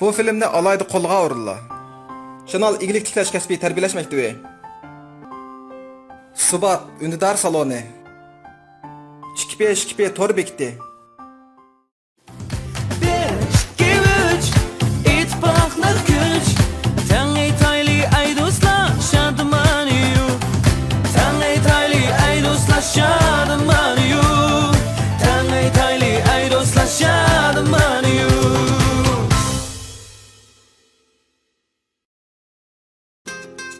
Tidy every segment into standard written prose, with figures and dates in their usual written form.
Bu filmni alayda qo'lga urildi. Shinal igilik tiklash kasbiy tarbiyalashmoqda. Subat ünidar saloni. 2P tor bekti.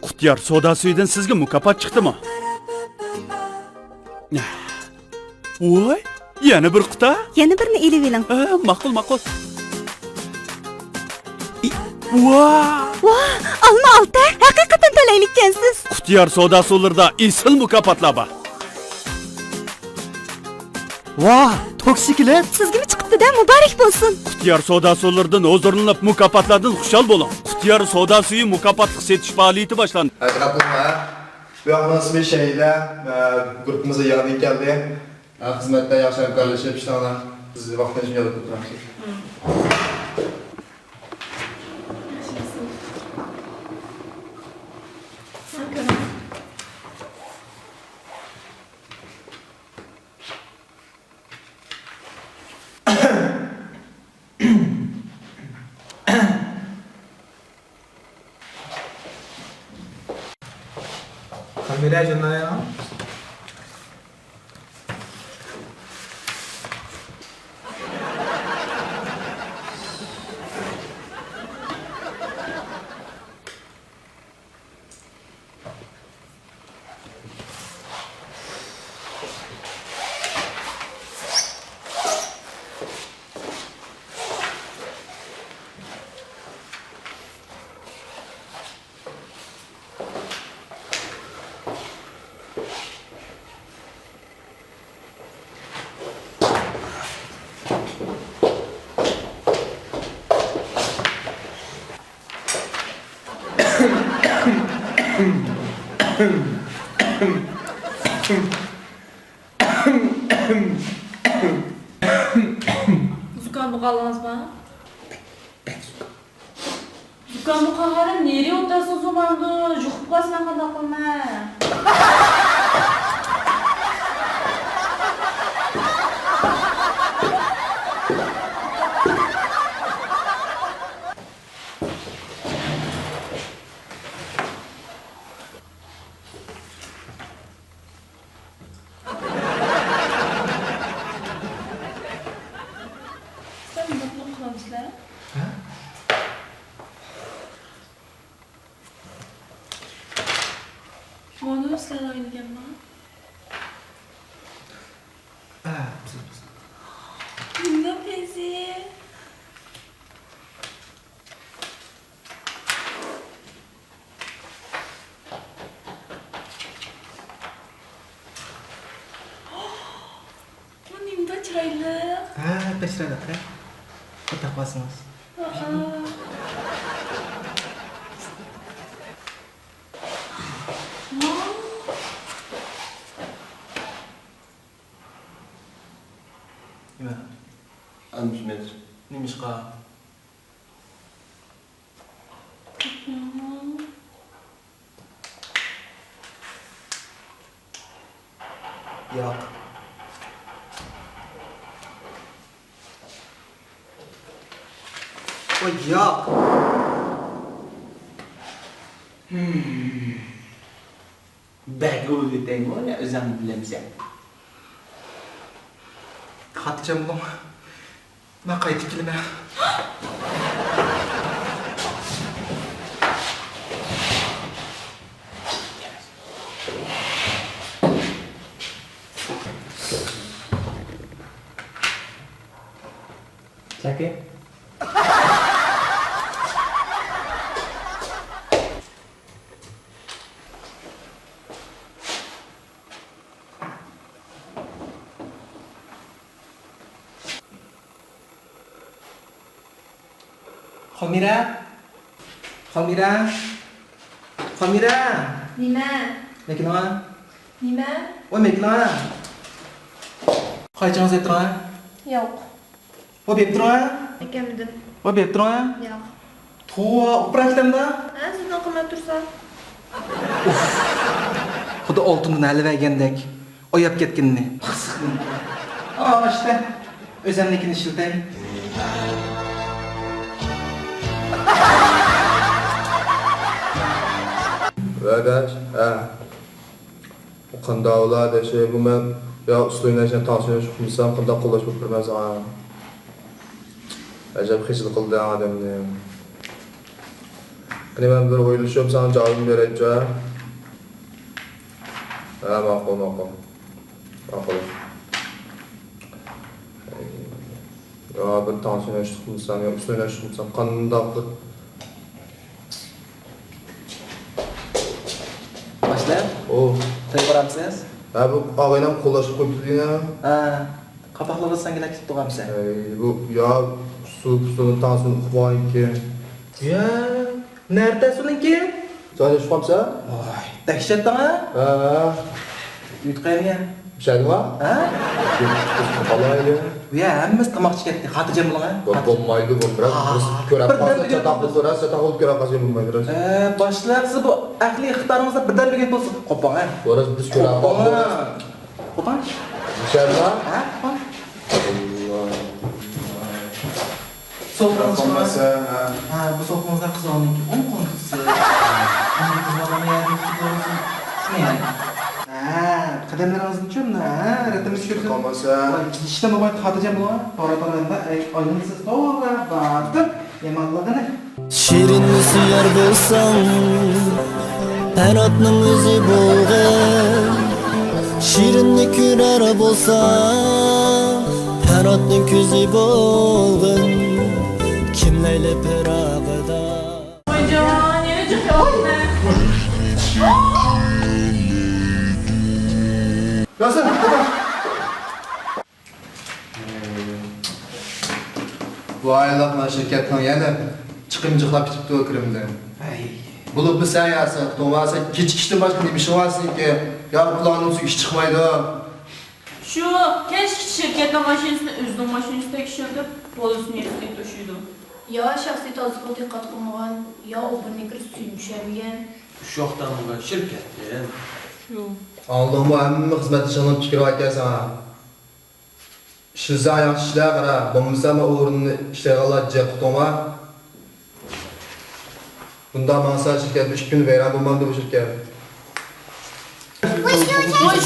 Qutyar soda suyidan sizga mukofot chiqdimi? Voy, yana bir quta? Yana birini elib eling. Ma'qul, ma'qul. Voy! Voy, olma olta, haqiqatan to'laylikkansiz. Qutyar soda suvlarida esil mukofotlar bor. Voh, toksiklar. Sizga chiqibdi-da, muborak bo'lsin. Qutyar soda suvlaridan o'zirlanib mukofotlardan xushal bo'ling. Qutyar soda suyi mukofotlik setish faoliyati boshlandi. Atrapımda bu yaxınız bir şeyle grubumuza yanı geldi. Hizmette yaxşı hamkarlaşıp işlerine sizi vaxtın için yalıp tuturamışız. Kamera canına ya. Zukan buqalığınız mı? Zukan buqalığın nereye otarsın soğandı? Juxup qalsın qanda qılma. Sen mutlu kılmışlar. Onu sen oynayacak mı? Ne pezi? Bu nimde çaylı? Ha, peşrada ha. Kotak basmaz. Nima? Anlashmaydi. Nima ish qiladi? Yo'q. Voy, yo'q. Bagus tengok ya uzang bilan siap. Xotirjam bo'ling. Men qaytib kelaman. Sakit. Xomira. Xomira. Nima? Mekilan. Nima? Voy, mekilan. Qaychığınız ettirə? Yo'q. O bep turə? Ekamidin. O bep turə? Yo'q. Tuva, upraqdamda? Ha, siz o'qimay tursa. Xudo oltindan hali vergandek oyab ketganini. Aa, işte. Özemlikini işiltay. Vadaş, qanda olar deşe bu men ya ustoynaşan tansiyon çıkmışsam qanda qo'llash bo'lib turmas ha. Ajab xijil qildi odamni. Qani men bir o'ylashib sana javobim beraycha. Ha, ma'qul. Ma'qul. Ya bir tansiyon çıkmışsam ya ustoynash çıkmışsam qanda qilib Başlar. o To'y qo'ramsiz? ha bu og'aynam qo'llashib qo'yibdi-da. Ha. Qapoqlar sangilar ketib turamiz. Bu ya su tansiyon qilib Ya, nerede sununki? Sen iş yapsa? Vay, dehşet ha? Ha, Yutqaymiya. bir şey mi var? Ha? Vallahi Ya, hammamiz tamoqchi ketdi. Xotirjam bo'ling ha. bo'lmaydi bu biraz biz ko'rib qolsak chataq bo'lsa, chataq olib ko'rib qolsak bo'lmaydi. Boshlar siz bu aqliy ixtiyoringizda birdan birga bo'lsin. Qo'pong ha. Biraz biz ko'rib qolsak. Qo'pong. Bir şey mi var? Ha? Qo'pong. Sofrangiz Olmasa, ha, bu soframizda qizg'oniki 10 qo'ng'isi. Ana qizg'onlarni yardım qilib ha, qadamlaringizni tushunma, ha, ritmni tushirsin. olmasa, Ishda bo'lmay xotirjam bo'ling. To'g'ri-to'g'ri oynangiz to'g'ri, batib, yamanligini. Şirinni suyar bolsam Hayratning o'zi bo'lg'in Şirinni ko'rar bolsam Hayratning ko'zi bo'lg'in Kimlayli pirog'ida Hoycan, yana chiqyapti. nasıl? Bu ayollar mana şirkatdan yana chiqimjiqlab ketibdi o'kirimda. Ay, Bulup bir sen yazsın, Tomasa kechikishdan boshqa nima ishi borsinki, yo planning ustiga ish chiqmaydi. Shu kesk shirkatning mashinasini o'zining mashinasiga tushirib, polisni yeriga to'shiydi. Yo shaxsiy tozalikqa diqqat qilmagan, yo o'g'irlikka suyunishmagan. Shu yoqdan bo'lgan shirkatga. Shu. Aldığım bu hamma xizmat ishonib fikr aytasan. Ishlar yaxshi ishlar qara, bo'lmasa men o'rinni ishlaganlar jiq toma. Bunda mansa şirket 3 gün veren bulmam bu şirket.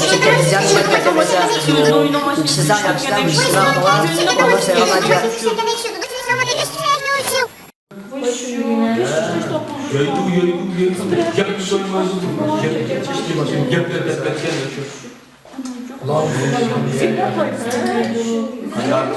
Şirketimizden şirket olmasa sizden yapıştan müşteriler var. Ona selamlarca. Hayat